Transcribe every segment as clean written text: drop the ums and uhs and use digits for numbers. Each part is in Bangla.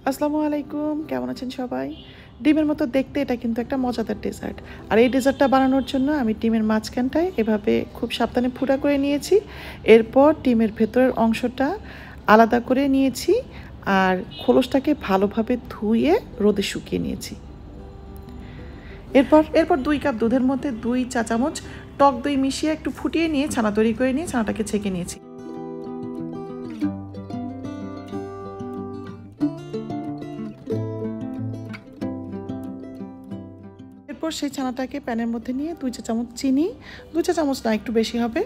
আসসালামু আলাইকুম, কেমন আছেন সবাই? ডিমের মতো দেখতে এটা কিন্তু একটা মজাদার ডেজার্ট। আর এই ডেজার্টটা বানানোর জন্য আমি ডিমের মাঝখানটায় এভাবে খুব সাবধানে ফুটা করে নিয়েছি। এরপর ডিমের ভেতরের অংশটা আলাদা করে নিয়েছি আর খোলসটাকে ভালোভাবে ধুয়ে রোদে শুকিয়ে নিয়েছি। এরপর 2 কাপ দুধের মধ্যে 2 চা চামচ টক দই মিশিয়ে একটু ফুটিয়ে নিয়ে ছানা তৈরি করে নিয়ে ছানাটাকে ছেঁকে নিয়েছি। এরপর সেই ছানাটাকে প্যানের মধ্যে নিয়ে 2 চা চামচ চিনি, 2 চা চামচ না একটু বেশি হবে,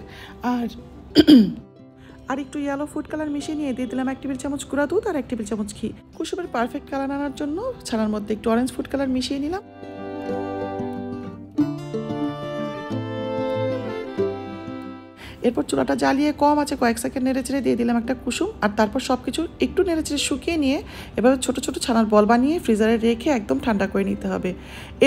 আর একটু ইয়েলো ফুড কালার মিশিয়ে নিয়ে দিয়ে দিলাম 1 টেবিল চামচ গুঁড়া দুধ আর 1 টেবিল চামচ ঘি। কুসুমের পারফেক্ট কালার আনার জন্য ছানার মধ্যে একটু অরেঞ্জ ফুড কালার মিশিয়ে নিলাম। এরপর চুলাটা জ্বালিয়ে কম আছে কয়েক সেকেন্ড নেড়েচেড়ে দিয়ে দিলাম একটা কুসুম, আর তারপর সব কিছু একটু নেড়েচেড়ে শুকিয়ে নিয়ে এভাবে ছোট ছোট ছানার বল বানিয়ে ফ্রিজারে রেখে একদম ঠান্ডা করে নিতে হবে।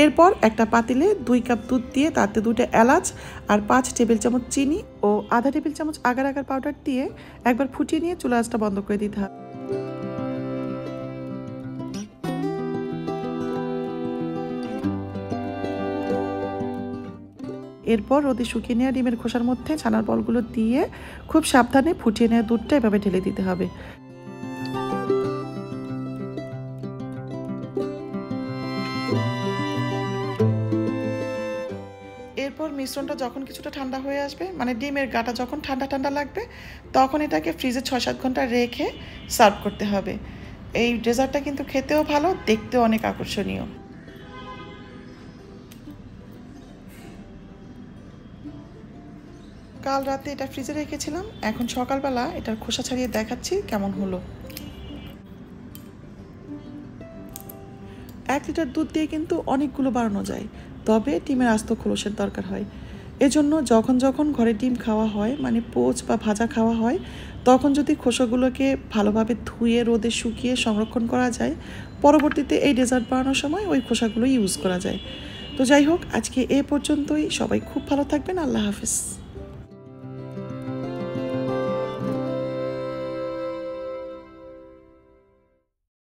এরপর একটা পাতিলে 2 কাপ দুধ দিয়ে তাতে 2টা এলাচ আর 5 টেবিল চামচ চিনি ও আধা টেবিল চামচ আগার আগার পাউডার দিয়ে একবার ফুটিয়ে নিয়ে চুলা আঁচটা বন্ধ করে দিতে হবে। এরপর রোদে শুকিয়ে নেওয়া ডিমের খোসার মধ্যে ছানার বলগুলো দিয়ে খুব সাবধানে ফুটিয়ে নেওয়া দুধটা এভাবে ঢেলে দিতে হবে। এরপর মিশ্রণটা যখন কিছুটা ঠান্ডা হয়ে আসবে, মানে ডিমের গাটা যখন ঠান্ডা ঠান্ডা লাগবে, তখন এটাকে ফ্রিজে 6-7 ঘন্টা রেখে সার্ভ করতে হবে। এই ডেজার্টটা কিন্তু খেতেও ভালো, দেখতেও অনেক আকর্ষণীয়। কাল রাতে এটা ফ্রিজে রেখেছিলাম, এখন সকালবেলা এটার খোসা ছাড়িয়ে দেখাচ্ছি কেমন হলো। 1 লিটার দুধ দিয়ে কিন্তু অনেকগুলো বানানো যায়, তবে ডিমের আস্ত খোলসের দরকার হয়। এজন্য যখন যখন ঘরে ডিম খাওয়া হয়, মানে পোচ বা ভাজা খাওয়া হয়, তখন যদি খোসাগুলোকে ভালোভাবে ধুয়ে রোদে শুকিয়ে সংরক্ষণ করা যায়, পরবর্তীতে এই ডেজার্ট বানানোর সময় ওই খোসাগুলো ইউজ করা যায়। তো যাই হোক, আজকে এ পর্যন্তই। সবাই খুব ভালো থাকবেন। আল্লাহ হাফেজ।